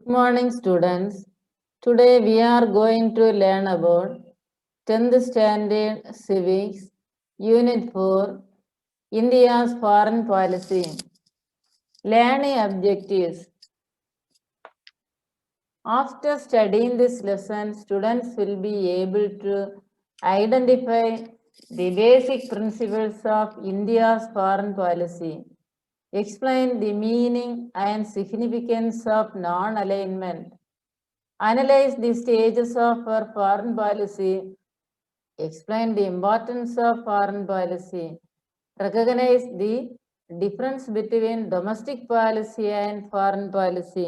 Good morning, students. Today we are going to learn about 10th Standard Civics, Unit 4, India's Foreign Policy. Learning objectives. After studying this lesson, students will be able to identify the basic principles of India's foreign policy, explain the meaning and significance of non-alignment, analyze the stages of our foreign policy, explain the importance of foreign policy, recognize the difference between domestic policy and foreign policy.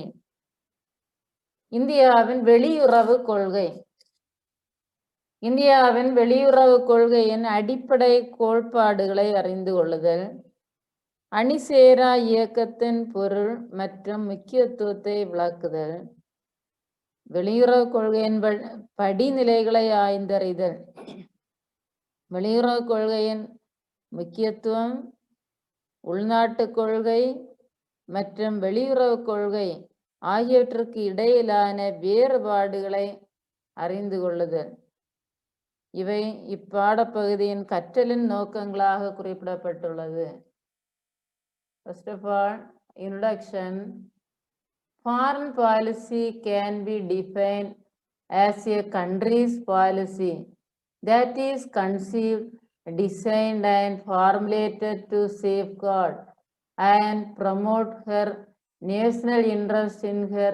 இந்தியாவின் வெளியுறவு கொள்கை. இந்தியாவின் வெளியுறவு கொள்கையின் அடிப்படை கோட்பாடுகளை அறிந்து கொள்ளுதல், அணிசேரா இயக்கத்தின் பொருள் மற்றும் முக்கியத்துவத்தை விளக்குதல், வெளியுறவு கொள்கையின் படிநிலைகளை ஆய்ந்தறிதல், வெளியுறவு கொள்கையின் முக்கியத்துவம், உள்நாட்டு கொள்கை மற்றும் வெளியுறவு கொள்கை ஆகியவற்றுக்கு இடையிலான வேறுபாடுகளை அறிந்து கொள்ளுதல். இவை இப்பாடப்பகுதியின் கற்றலின் நோக்கங்களாக குறிப்பிடப்பட்டுள்ளது. First of all, introduction. Foreign policy can be defined as a country's policy that is conceived, designed and formulated to safeguard and promote her national interest in her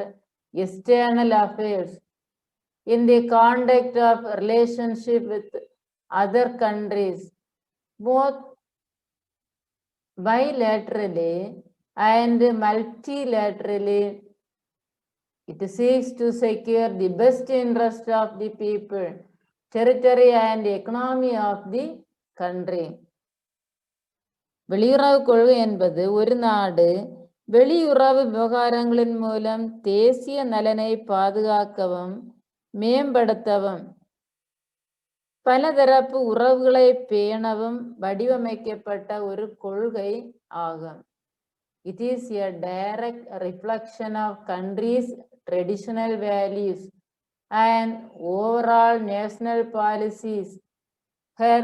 external affairs in the context of relationship with other countries, both bilaterally and multilaterally. It seeks to secure the best interest of the people, territory and economy of the country. வெளியுறவு கொள்கை என்பது ஒரு நாடு வெளியுறவு விவகாரங்களின் மூலம் தேசிய நலனை பாதுகாக்கவும் மேம்படுத்தவும் பலதரப்பு உறவுகளை பேணவும் வடிவமைக்கப்பட்ட ஒரு கொள்கை ஆகும். It is a direct reflection of country's traditional values and overall national policies, her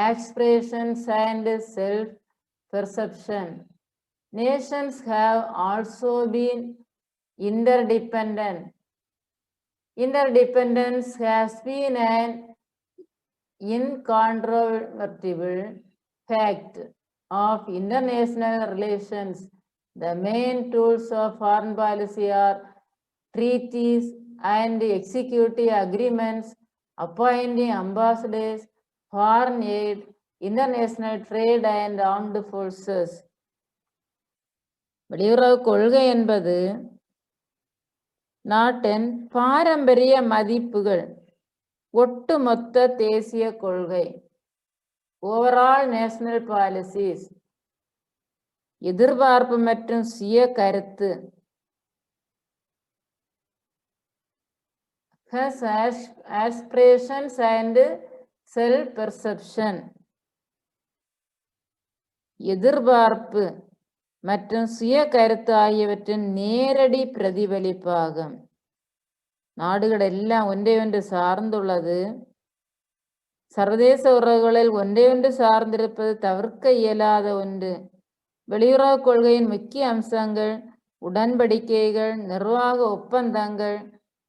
aspirations and self-perception. Nations have also been interdependent. Interdependence has been an incontrovertible fact of international relations. The main tools of foreign policy are treaties and executive agreements, appointing ambassadors, foreign aid, international trade and armed forces. வெளியுறவு கொள்கை என்பது நாட்டின் பாரம்பரிய மதிப்புகள், ஒட்டுமொத்த தேசிய கொள்கை, overall national policies, எதிர்பார்ப்பு மற்றும் சுய கருத்து, aspirations and self perception. எதிர்பார்ப்பு மற்றும் சுய கருத்து ஆகியவற்றின் நேரடி பிரதிபலிப்பாகும். நாடுகள் எல்லாம் ஒன்றையொன்று சார்ந்துள்ளது. சர்வதேச உறவுகளில் ஒன்றையொன்று சார்ந்திருப்பது தவிர்க்க இயலாத ஒன்று. வெளியுறவு கொள்கையின் முக்கிய அம்சங்கள் உடன்படிக்கைகள், நிர்வாக ஒப்பந்தங்கள்,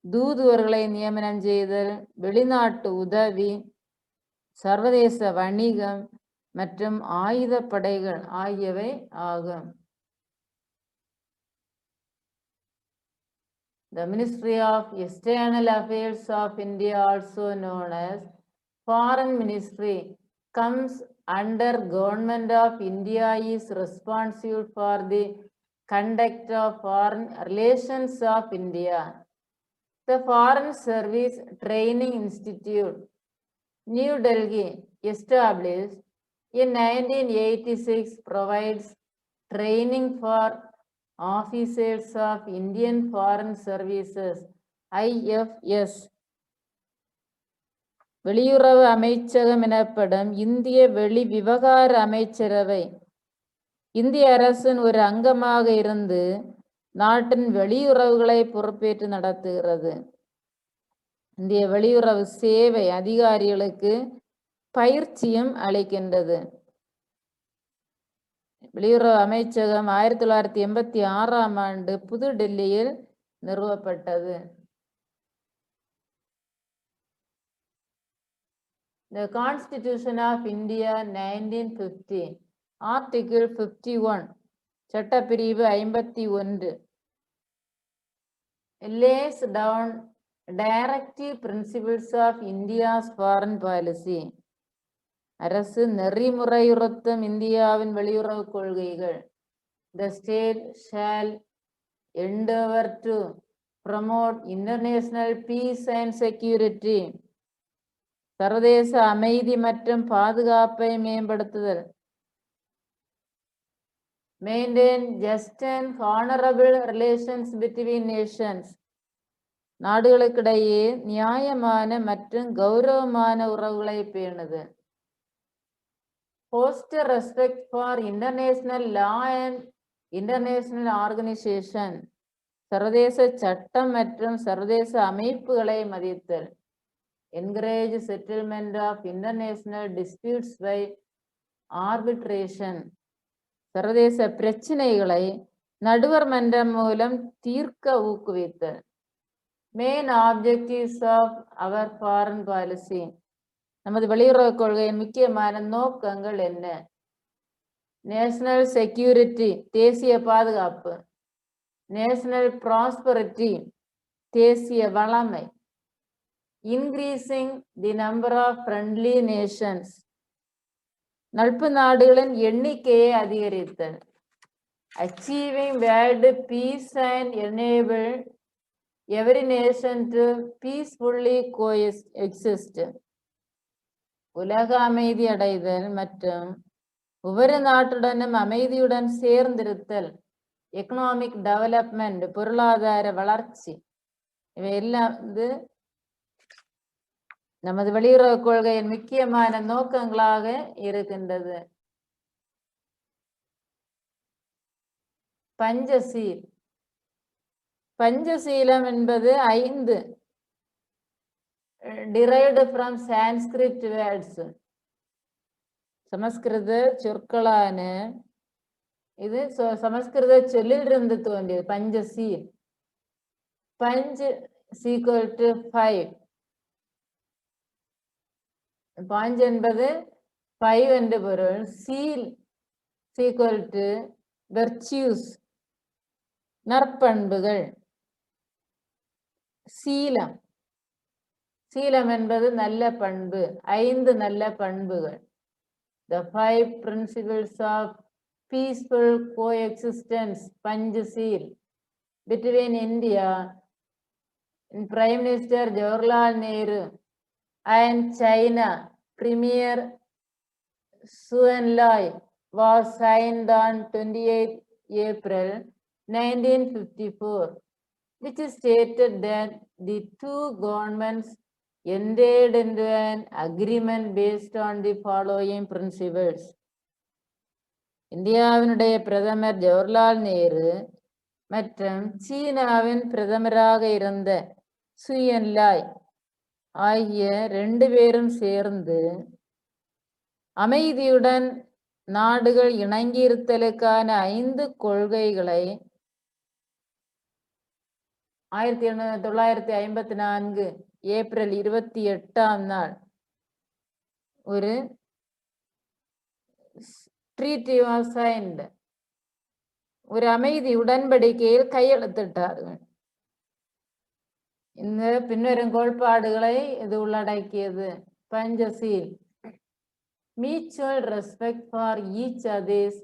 தூதுவர்களை நியமனம் செய்தல், வெளிநாட்டு உதவி, சர்வதேச வணிகம் மற்றும் ஆயுத படைகள் ஆகியவை ஆகும். The Ministry of External Affairs of India, also known as Foreign Ministry, comes under Government of India, is responsible for the conduct of foreign relations of India. The Foreign Service Training Institute, New Delhi, established in 1986, provides training for officers of Indian Foreign Services, IFS. வெளியுறவு அமைச்சகம் எனப்படும் இந்திய வெளி விவகார அமைச்சரவை இந்திய அரசின் ஒரு அங்கமாக இருந்து நாட்டின் வெளியுறவுகளை பொறுப்பேற்று நடத்துகிறது. இந்திய வெளியுறவு சேவை அதிகாரிகளுக்கு பயிற்சியும் அளிக்கின்றது. வெளியுறவு அமைச்சகம் 1986ஆம் ஆண்டு புது டெல்லியில் நிறுவப்பட்டது. The Constitution of India 1950, Article 51, சட்டப்பிரிவு 51 lays down directive principles of India's foreign policy. அரசு நெறிமுறையுறுத்தும் இந்தியாவின் வெளியுறவு கொள்கைகள். The state shall endeavor to promote international peace and security. சர்வதேச அமைதி மற்றும் பாதுகாப்பை மேம்படுத்துதல். Maintain just and honorable relations between nations. நாடுகளுக்கிடையே நியாயமான மற்றும் கௌரவமான உறவுகளை பேணுதல். Foster respect for international law and international organization. சர்வதேச சட்டம் மற்றும் சர்வதேச அமைப்புகளை மதித்தல். Encourage settlement of international disputes by arbitration. சர்வதேச பிரச்சினைகளை நடுவர் மன்றம் மூலம் தீர்க்க ஊக்குவித்தல். Main objectives of our foreign policy. நமது வெளியுறவு கொள்கையின் முக்கியமான நோக்கங்கள் என்ன? நேஷனல் செக்யூரிட்டி, தேசிய பாதுகாப்பு. நேஷனல் ப்ராஸ்பரிட்டி, தேசிய வளமை. Increasing the number of friendly nations. நட்பு நாடுகளின் எண்ணிக்கையை அதிகரித்தல். Achieving world peace and enable every nation to peacefully coexist. உலக அமைதி அடைதல் மற்றும் ஒவ்வொரு நாட்டுடனும் அமைதியுடன் சேர்ந்திருத்தல். எக்கனாமிக் டெவலப்மெண்ட், பொருளாதார வளர்ச்சி. இவையெல்லாம் நமது வெளியுறவு கொள்கையின் முக்கியமான நோக்கங்களாக இருக்கின்றது. பஞ்சசீல். பஞ்சசீலம் என்பது 5 derived from Sanskrit words. சமஸ்கிருத சொற்களான இது சமஸ்கிருத சொல்லிலிருந்து தோன்றியது. பஞ்சசீல். Panch equal to 5. பஞ்ச் என்பது 5 என்று பொருள். சீல் equal to virtues, நற்பண்புகள். சீலம். சீலம் என்பது நல்ல பண்பு. 5 நல்ல பண்புகள். The 5 principles of peaceful coexistence, Panchasheel, between India and Prime Minister Jawaharlal Nehru and China Premier Xu Enlai, was signed on 28 April 1954, which stated that the two governments entered into an agreement based on the following principles. இந்தியாவினுடைய பிரதமர் ஜவஹர்லால் நேரு மற்றும் சீனாவின் பிரதமராக இருந்த சு Enlai ஆகிய 2 பேரும் சேர்ந்து அமைதியுடன் நாடுகள் இணங்கியிருத்தலுக்கான 5 கொள்கைகளை 1954 ஏப்ரல் 28ஆம் நாள் ஒரு ட்ரீட்டி வாஸ் சைன்ட், ஒரு அமைதி உடன்படிக்கையில் கையெழுத்திட்டார்கள். இந்த பின்வரும் கோட்பாடுகளை இது உள்ளடக்கியது. பஞ்சசீல். Mutual respect for each other's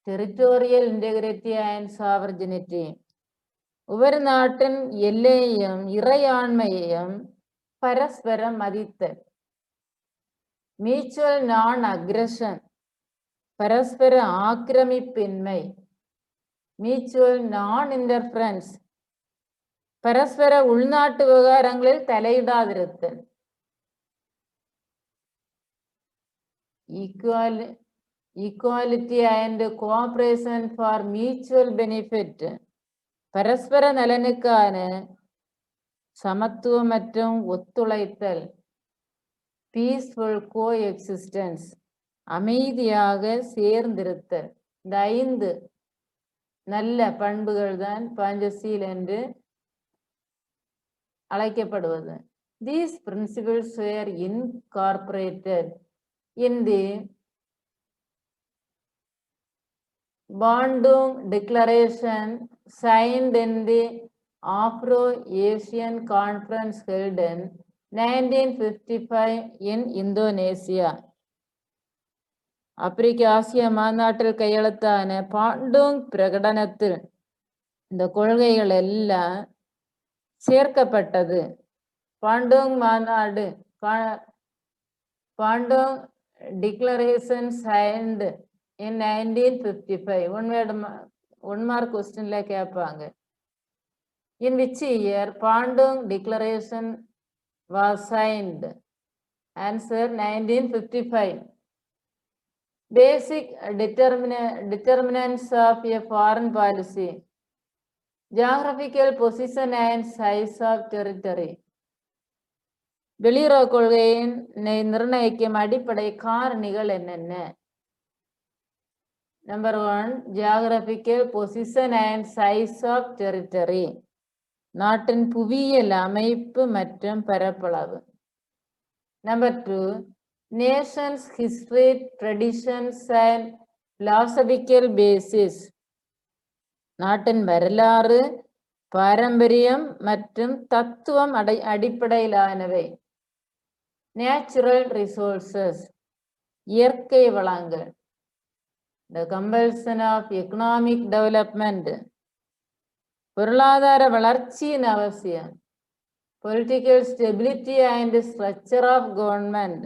territorial integrity and sovereignty. ஒவ்வொரு நாட்டின் எல்லையையும் இறையாண்மையையும் பரஸ்பரம் மதித்தல். மியூச்சுவல் நான் அக்ரஷன், பரஸ்பர ஆக்கிரமிப்பின்மை. மியூச்சுவல் நான் இன்டர்ஃபரன்ஸ், பரஸ்பர உள்நாட்டு விவகாரங்களில் தலையிடாதிருத்தல். Equality and cooperation for mutual benefit. பரஸ்பர நலனுக்கான சமத்துவம் மற்றும் ஒத்துழைத்தல், பீஸ்ஃபுல் கோ எக்ஸிஸ்டன்ஸ், அமைதியாக சேர்ந்திருத்தல். இந்த 5 நல்ல பண்புகள் தான் பஞ்சசீல் என்று அழைக்கப்படுவது. These principles were incorporated in the Bandung Declaration signed in the Afro-Asian Conference held in 1955 in Indonesia. ஆப்பிரிக்க ஆசிய மாநாட்டில் கையெழுத்தான பாண்டோங் பிரகடனத்தில் இந்த கொள்கைகள் எல்லாம் சேர்க்கப்பட்டது. பாண்டோங் மாநாடு, பாண்டோங் declaration signed in 1955. One mark question கேட்பாங்க. In which year Bandung Declaration was signed? Answer 1955. Basic determinants of a foreign policy: geographical position and size of territory. வெளியுறவு கொள்கையின் நிர்ணயிக்கும் அடிப்படை காரணிகள் என்னென்ன? Number 1, geographical position and size of territory. நாட்டின் புவியியல் அமைப்பு மற்றும் பரப்பளவு. Number 2, nation's history, traditions and philosophical basis. நாட்டின் வரலாறு, பாரம்பரியம் மற்றும் தத்துவம் அடிப்படையிலானவை. Natural resources, இயற்கை வளங்கள். The compulsion of economic development, பொருளாதார வளர்ச்சியின் அவசியம். Political stability and structure of government,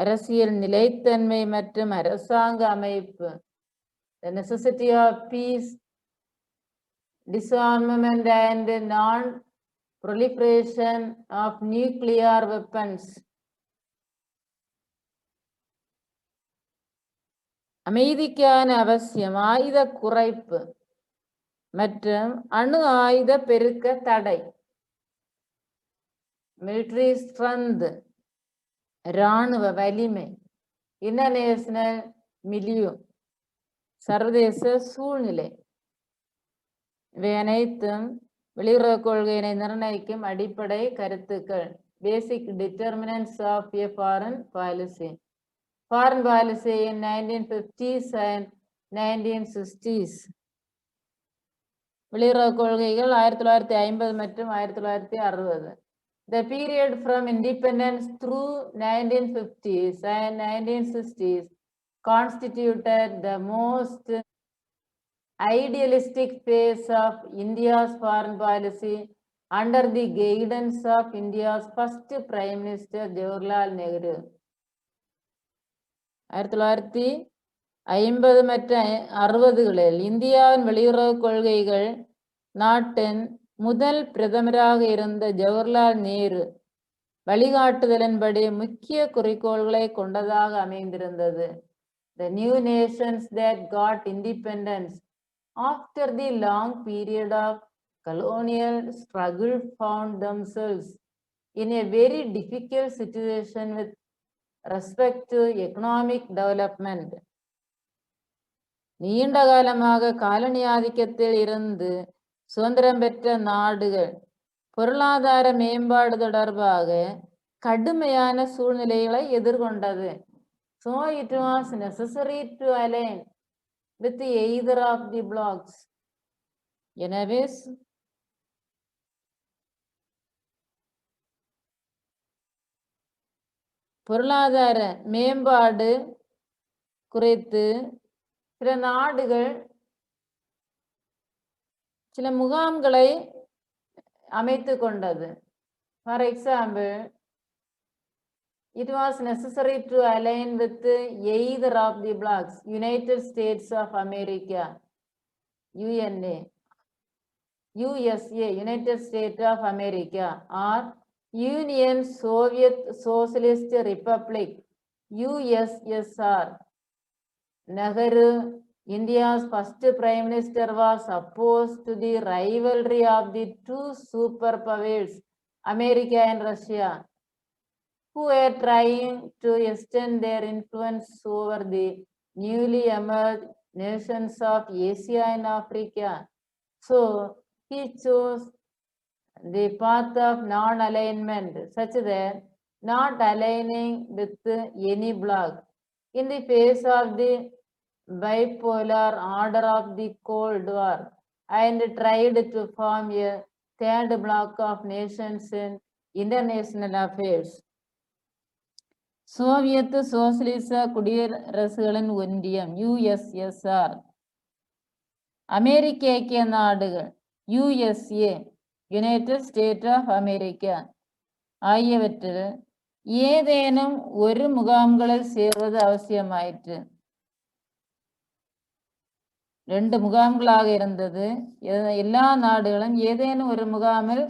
அரசியல் நிலைத்தன்மை மற்றும் அரசாங்க அமைப்பு. The necessity of peace, disarmament and non-proliferation of nuclear weapons. அமைதிக்கான அவசியம், ஆயுத குறைப்பு மற்றும் அணு ஆயுத பெருக்க தடை. மிலிட்டரி ஸ்ட்ரென்த், இராணுவ வலிமை. இன்டர்நேஷனல் மிலியூ, சர்வதேச சூழ்நிலை. இவை அனைத்தும் வெளியுறவு கொள்கையினை நிர்ணயிக்கும் அடிப்படை கருத்துக்கள். Basic determinants of a foreign policy. Foreign policy in 1950s and 1960s. வெளியுறவு கொள்கைகள் 1950 மற்றும் 1960. The period from independence through 1950s and 1960s constituted the most idealistic phase of India's foreign policy under the guidance of India's first Prime Minister Jawaharlal Nehru. 1950 மற்றும் 60களில் இந்தியாவின் வெளியுறவு கொள்கைகள் நாட்டின் முதல் பிரதமராக இருந்த ஜவஹர்லால் நேரு வழிகாட்டுதலின்படி முக்கிய குறிக்கோள்களை கொண்டதாக அமைந்திருந்தது. The new nations that got independence after the long period of colonial struggle found themselves in a very difficult situation with respect to economic development. நீண்ட காலமாக காலனி ஆதிக்கத்தில் இருந்து சுதந்திரம் பெற்ற நாடுகள் பொருளாதார மேம்பாடு தொடர்பாக கடுமையான சூழ்நிலைகளை எதிர்கொண்டது. So it was necessary to align with either of the blocks. எனவே பொருளாதார மேம்பாடு குறித்து சில நாடுகள் சில முகாம்களை அமைத்து கொண்டது. For example, it was necessary to align with either of the blocks, United States of America, UNA, USA, United States of America, or Union Soviet Socialist Republic, USSR, Nehru India's first Prime Minister was opposed to the rivalry of the two superpowers, America and Russia, who were trying to extend their influence over the newly emerged nations of Asia and Africa. So he chose the path of non-alignment, such that not aligning with any bloc in the face of the bipolar order of the Cold War, and tried to form a third bloc of nations in international affairs. Soviet சோசியலிச குடியரசுகளின் ஒன்றியம் USSR, அமெரிக்க ஐக்கிய நாடுகள் USA, United State of America ஆகியவற்றில் ஏதேனும் ஒரு முகாம்களில் சேர்வது அவசியமாயிற்று. 2 முகாம்களாக இருந்தது. எல்லா நாடுகளும் ஏதேனும் ஒரு முகாமில்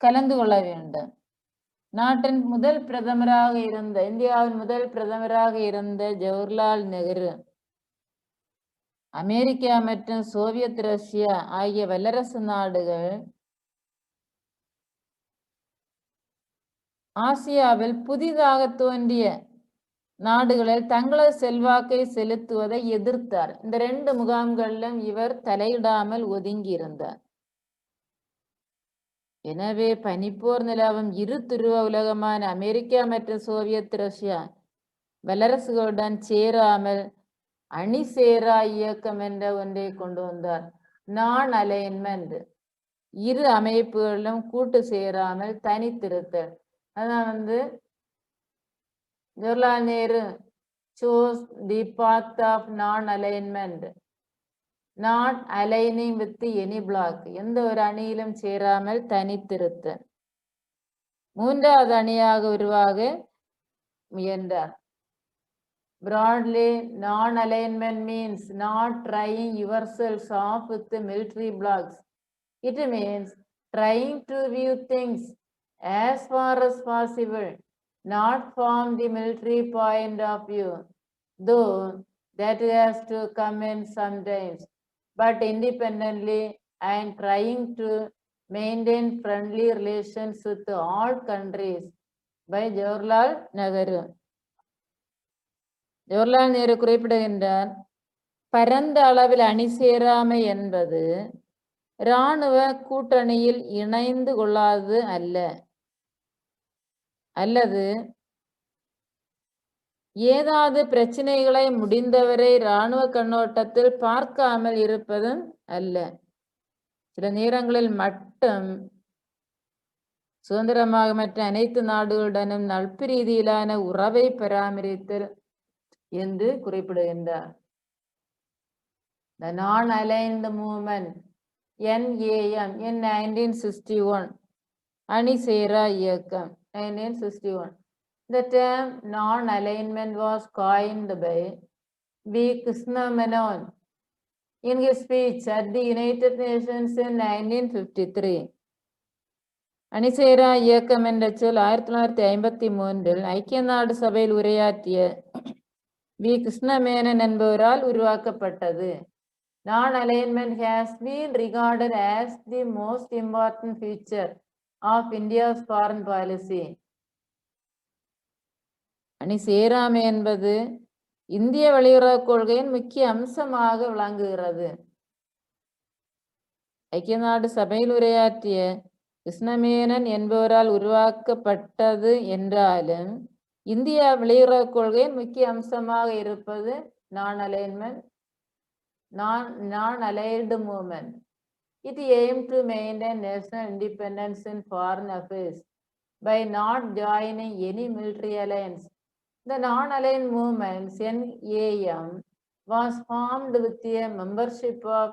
கலந்து கொள்ள வேண்டும். நாட்டின் முதல் பிரதமராக இருந்த இந்தியாவின் முதல் பிரதமராக இருந்த ஜவஹர்லால் நேரு அமெரிக்கா மற்றும் சோவியத் ரஷ்யா ஆகிய வல்லரசு நாடுகள் ஆசியாவில் புதிதாக தோன்றிய நாடுகளில் தங்களது செல்வாக்கை செலுத்துவதை எதிர்த்தார். இந்த 2 முகாம்களிலும் இவர் தலையிடாமல் ஒதுங்கி இருந்தார். எனவே பனிப்போர் நிலவும் இரு துருவ உலகமான அமெரிக்கா மற்றும் சோவியத் ரஷ்யா வல்லரசுகளுடன் சேராமல் அணி சேரா இயக்கம் என்ற ஒன்றை கொண்டு வந்தார். நான் அலைன்மெண்ட், இரு அமைப்புகளிலும் கூட்டு சேராமல் தனித்திருத்தல். அதான் Jawaharlal Nehru chose the path of non-alignment, not aligning with any bloc, எந்த ஒரு அணியிலும் சேராமல் தனித்திருத்த மூன்றாவது அணியாக உருவாக முயன்றார். Broadly, non-alignment means not trying yourselves off with the military blocs. It means trying to view things as far as possible, not from the military point of view, though that has to come in sometimes, but independently and trying to maintain friendly relations with all countries. By Jawaharlal Nehru. Jawaharlal Nehru குறிப்பிடுகின்றார், பரந்த அளவில் அணி சேராமை என்பது இராணுவ கூட்டணியில் இணைந்து கொள்ளாதது அல்ல, அல்லது ஏதாவது பிரச்சனைகளை முடிந்தவரை இராணுவ கண்ணோட்டத்தில் பார்க்காமல் இருப்பதும் அல்ல. சில நேரங்களில் மட்டும் சுதந்திரமாக மற்ற அனைத்து நாடுகளுடனும் நட்பு ரீதியிலான உறவை பராமரித்தல் என்று குறிப்பிடுகின்றார். The non-aligned movement NAM in 1961, அணி சேரா இயக்கம் 1961. The term non-alignment was coined by V. Krishna Menon in his speech at the United Nations in 1953. அணிசேரா இயக்கம் என்ற சொல் 1953 ஐக்கிய நாடு சபையில் உரையாற்றிய வி. கிருஷ்ணமேனன் என்பவரால் உருவாக்கப்பட்டது. Non-alignment has been regarded as the most important feature of India's foreign policy. அணி சேராமை என்பது இந்திய வெளியுறவு கொள்கையின் முக்கிய அம்சமாக விளங்குகிறது. ஐக்கிய நாடு சபையில் உரையாற்றிய கிருஷ்ணமேனன் என்பவரால் உருவாக்கப்பட்டது என்றாலும் இந்தியா வெளியுறவு கொள்கையின் முக்கிய அம்சமாக இருப்பது non-alignment, non-allied movement. It aimed to maintain national independence in foreign affairs by not joining any military alliance. The non-aligned movement NAM was formed with a membership of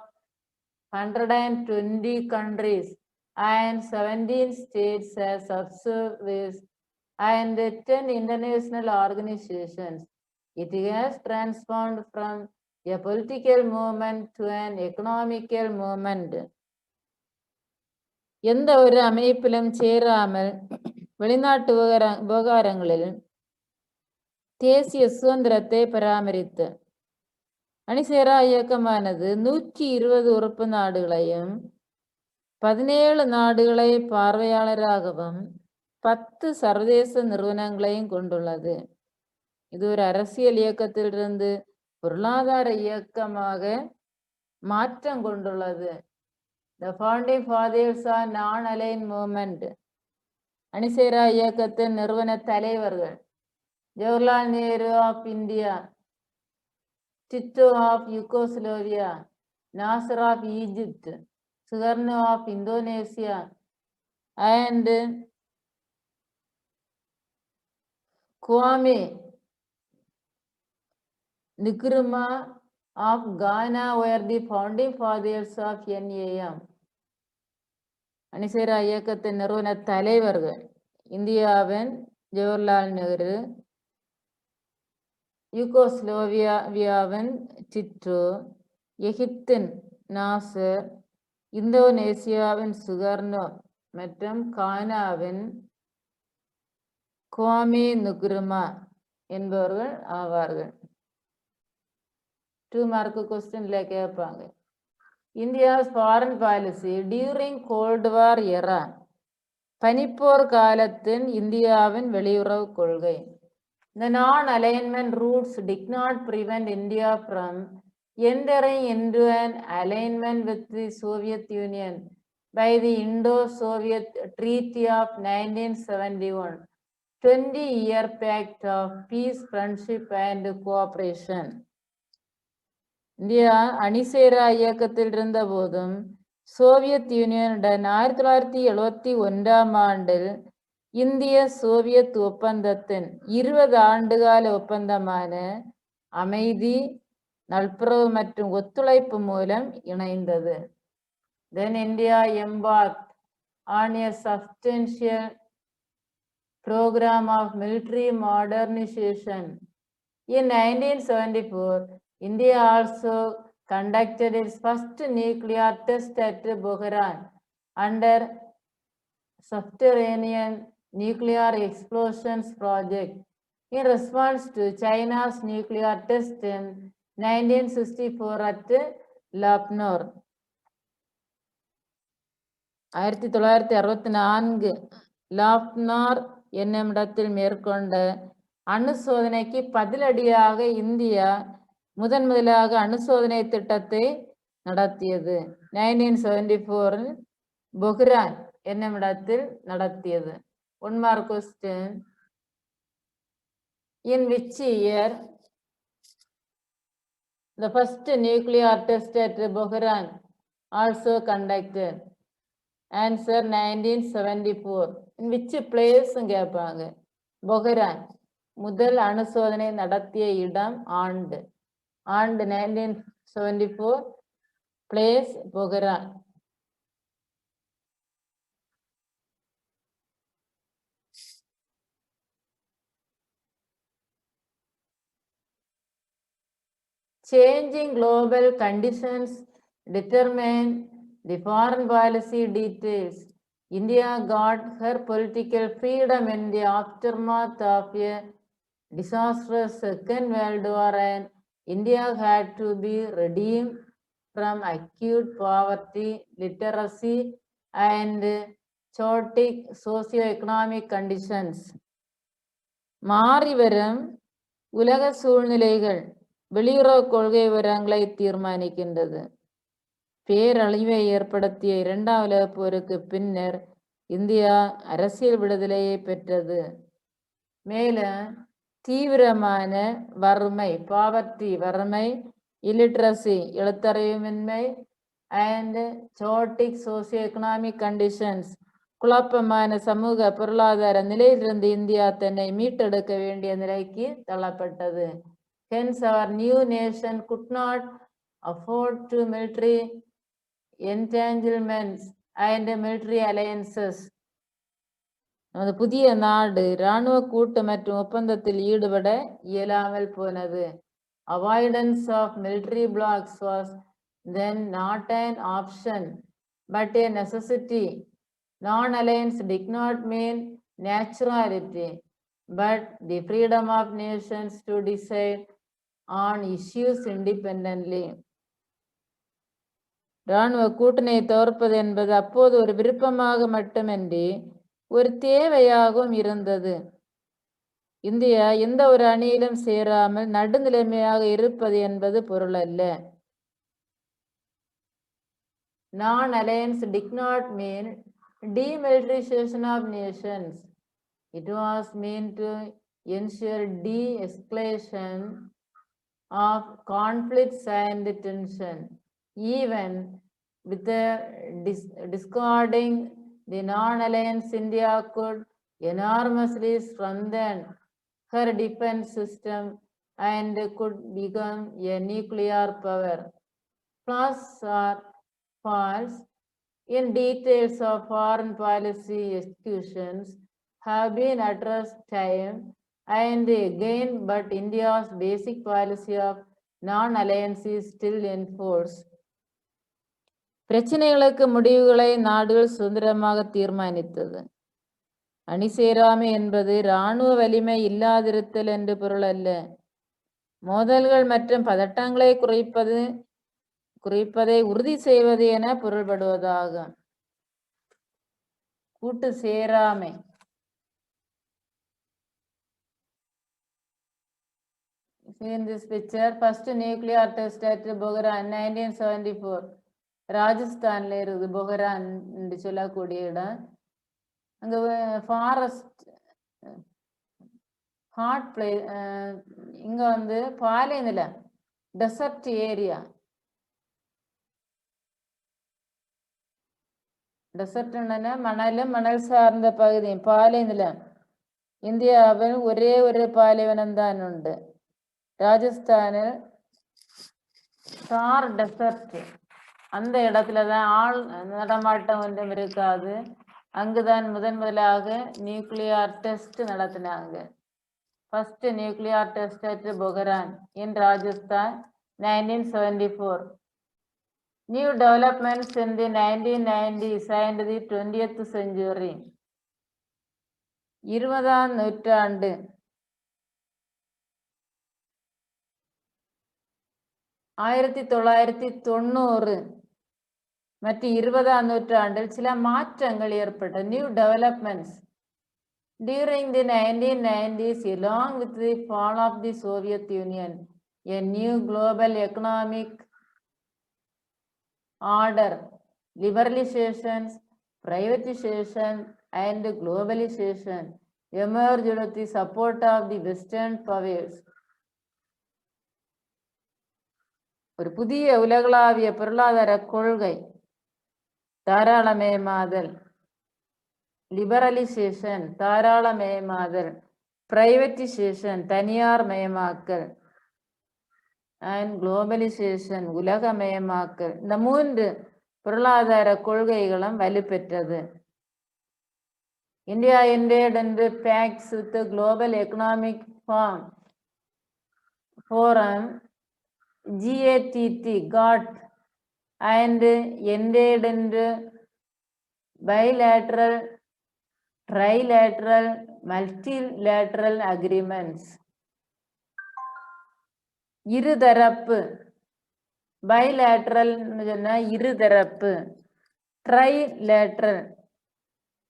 120 countries and 17 states as observers and 10 international organizations. It has transformed from a political movement to an economical movement. எந்த ஒரு அமைப்பிலும் சேராமல் வெளிநாட்டு விவகாரங்களில் தேசிய சுதந்திரத்தை பராமரித்து அணிசேரா இயக்கமானது 120 உறுப்பு நாடுகளையும் 17 நாடுகளை பார்வையாளராகவும் 10 சர்வதேச நிறுவனங்களையும் கொண்டுள்ளது. இது ஒரு அரசியல் இயக்கத்திலிருந்து பொருளாதார இயக்கமாக மாற்றம் கொண்டுள்ளது. The founding fathers are non-aligned movement. அணிசேரா இயக்கத்தின் நிறுவன தலைவர்கள் Jawaharlal Nehru of India, Tito of Yugoslavia, Nasser of Egypt, Sukarno of Indonesia and Kwame Nkrumah of Ghana were the founding fathers of NAM. அணிசேரா இயக்கத்தின் நிறுவன தலைவர்கள் இந்தியாவின் ஜவஹர்லால் நேரு, யூகோஸ்லோவியாவின் டிட்டோ, எகிப்தின் நாசர், இந்தோனேசியாவின் சுகர்னோ மற்றும் கானாவின் குவாமே நுக்ருமா என்பவர்கள் ஆவார்கள். 2 மார்க் கொஸ்டின்ல கேட்பாங்க. India's foreign policy during Cold War era. பனிப்போர் காலத்தின் இந்தியாவின் வெளியுறவு கொள்கை. The non-alignment routes did not prevent India from entering into an alignment with the Soviet Union by the Indo-Soviet Treaty of 1971, 20-year pact of peace, friendship and cooperation. India அணிசேரா இயக்கத்தில் இருந்த போதும் Soviet யூனியனுடன் 1971ஆம் ஆண்டில் இந்திய சோவியத் ஒப்பந்தத்தின் 20 ஆண்டுகால ஒப்பந்தமான அமைதி, நட்புறவு மற்றும் ஒத்துழைப்பு மூலம் இணைந்தது. Then India embarked on a substantial program of military modernization. In 1974, India also conducted its first nuclear test at Bokharan under subterranean nuclear explosions project in response to China's nuclear test in 1964 at Lapnor. 1964 லாப்னார் என்னும் இடத்தில் மேற்கொண்ட அணு சோதனைக்கு பதிலடியாக India முதலாக அணுசோதனை திட்டத்தை நடத்தியது. 1974 பொஹ்ரான் என்னும் இடத்தில் நடத்தியது. 1 mark question. In which year the first nuclear test at Bohran also conducted? Answer 1974. In which place கேட்பாங்க. பொஹ்ரான் முதல் அணுசோதனை நடத்திய இடம் ஆண்டு 1974, place Bohran. Changing global conditions determine the foreign policy details. India got her political freedom in the aftermath of a disastrous Second World War, and India had to be redeemed from acute poverty, literacy, and chaotic socio-economic conditions. மாறிவரும் உலக சூழ்நிலைகள் வெளியுறவு கொள்கை விவரங்களை தீர்மானிக்கின்றது. பேரழிவை ஏற்படுத்திய 2ஆம் உலகப் போருக்கு பின்னர் இந்தியா அரசியல் விடுதலையை பெற்றது. மேலும் தீவிரமான வறுமை, வறுமை, இல்லிட்ரசி எழுத்தறிவின்மை and chaotic socio-economic conditions குழப்பமான சமூக பொருளாதார நிலையிலிருந்து இந்தியா தன்னை மீட்டெடுக்க வேண்டிய நிலைக்கு தள்ளப்பட்டது. Hence our new nation could not afford to military entanglements and military alliances. நமது புதிய நாடு இராணுவ கூட்டு மற்றும் ஒப்பந்தத்தில் ஈடுபட இயலாமல் போனது. Avoidance of military blocks was then not an option but a necessity. Non-alliance did not mean neutrality but the freedom of nations to decide on issues independently. இராணுவ கூட்டணியை தோற்பது என்பது அப்போது ஒரு விருப்பமாக மட்டுமின்றி ஒரு தேவையாகவும் இருந்தது. இந்தியா எந்த ஒரு அணியிலும் சேராமல் நடுநிலைமையாக இருப்பது என்பது பொருள் அல்ல. Non-alliance did not mean demilitarization of nations. It was meant to ensure de-escalation of conflicts and tension. Even with the discarding the non-alliance, India could enormously strengthen her defense system and could become a nuclear power. Plus or false in details of foreign policy executions have been addressed time and again, but India's basic policy of non-alliance is still in force. பிரச்சனைகளுக்கு முடிவுகளை நாடுகள் சுதந்திரமாக தீர்மானித்தது. அணி சேராமை என்பது இராணுவ வலிமை இல்லாதிருத்தல் என்று பொருள் அல்ல. மோதல்கள் மற்றும் பதட்டங்களை குறைப்பதை உறுதி செய்வது என பொருள்படுவதாகும். கூட்டு சேராமை. In this picture, first nuclear test at Bogharan 1974. ராஜஸ்தான்ல இருக்குது பொகரான் என்று சொல்லக்கூடிய இடம். அங்க ஃபாரஸ்ட் ஹாட் பிளே, இங்க வந்து பாலைநில டெசர்ட் ஏரியா. டெசர்ட் மணலும் மணல் சார்ந்த பகுதியும் பாலைநிலம். இந்தியாவில் ஒரே ஒரு பாலைவனம் தான் உண்டு. ராஜஸ்தானில் தார் டெசர்ட். அந்த இடத்துலதான் ஆள் நடமாட்டம் ஒன்றும் இருக்காது. அங்குதான் முதலாக நியூக்ளியர் டெஸ்ட் நடத்தினாங்க. First nuclear test at Pokhran in Rajasthan 1974. New developments in the 1990s and the 20th century. 20ஆம் நூற்றாண்டு. 1990 மற்றும் 20ஆம் நூற்றாண்டில் சில மாற்றங்கள் ஏற்பட்ட new developments during the 1990s along with the fall of the Soviet Union. A new global economic order, liberalizations, privatization and globalization emerged with the support of the Western powers. ஒரு புதிய உலகளாவிய பொருளாதார கொள்கை, தாராளமயமாதல், லிபரலைசேஷன் தாராளமயமாதல், பிரைவேட்டைசேஷன் தனியார் மயமாக்கல் and globalisation உலகமயமாக்கல், இந்த 3 பொருளாதார கொள்கைகளும் வலுப்பெற்றது. India entered into pacts with the Global Economic Forum GATT and entered into bilateral, trilateral, multilateral agreements. இருதரப்பு, bilateral இருதரப்பு, trilateral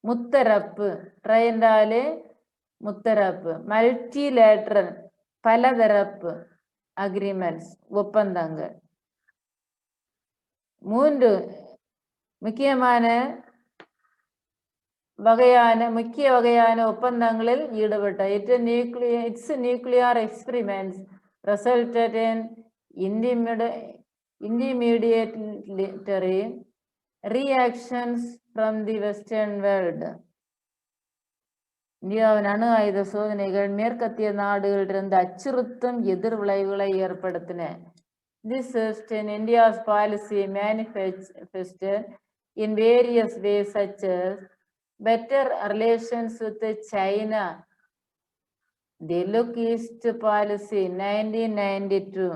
முத்தரப்பு, ட்ரை என்றாலே முத்தரப்பு, மல்டிலேட்ரல் பலதரப்பு அக்ரிமெண்ட்ஸ் ஒப்பந்தங்கள். 3 முக்கிய வகையான ஒப்பந்தங்களில் ஈடுபட்ட its nuclear experiments resulted in intermediary reactions from the Western world. இந்தியாவின் அணு ஆயுத சோதனைகள் மேற்கத்திய நாடுகளிலிருந்து அச்சுறுத்தும் எதிர் விளைவுகளை ஏற்படுத்தின. This in India's policy manifested in various ways such as better relations with China, the Look East policy 1992,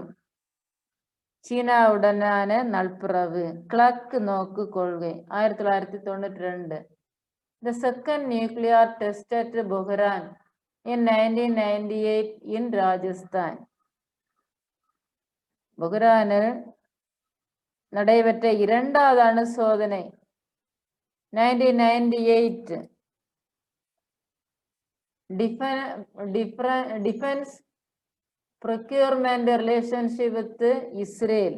சீனாவுடனான நட்புறவு, கிழக்கு நோக்கு கொள்கை 1992, the second nuclear test at Bogharan in 1998 in Rajasthan. பொக்ரானில் நடைபெற்ற இரண்டாவது அணு சோதனை 1998. Defence procurement relationship with Israel.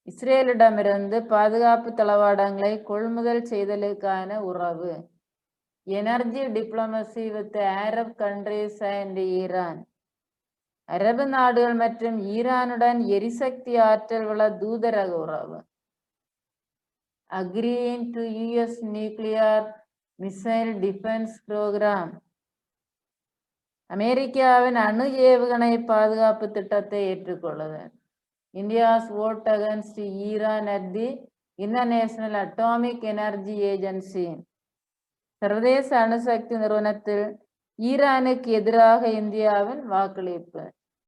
இஸ்ரேலிடமிருந்து பாதுகாப்பு தளவாடங்களை கொள்முதல் செய்தலுக்கான உறவு. Energy diplomacy with Arab countries and Iran. அரபு நாடுகள் மற்றும் ஈரானுடன் எரிசக்தி ஆற்றல் வள தூதரக உறவு. Agreeing to US nuclear missile defence programme. அமெரிக்காவின் அணு ஏவுகணை பாதுகாப்பு திட்டத்தை ஏற்றுக்கொள்ளுதல். India's vote against Iran at the International Atomic Energy Agency. சர்வதேச அணுசக்தி நிறுவனத்தில் ஈரானுக்கு எதிராக இந்தியாவின் வாக்களிப்பு.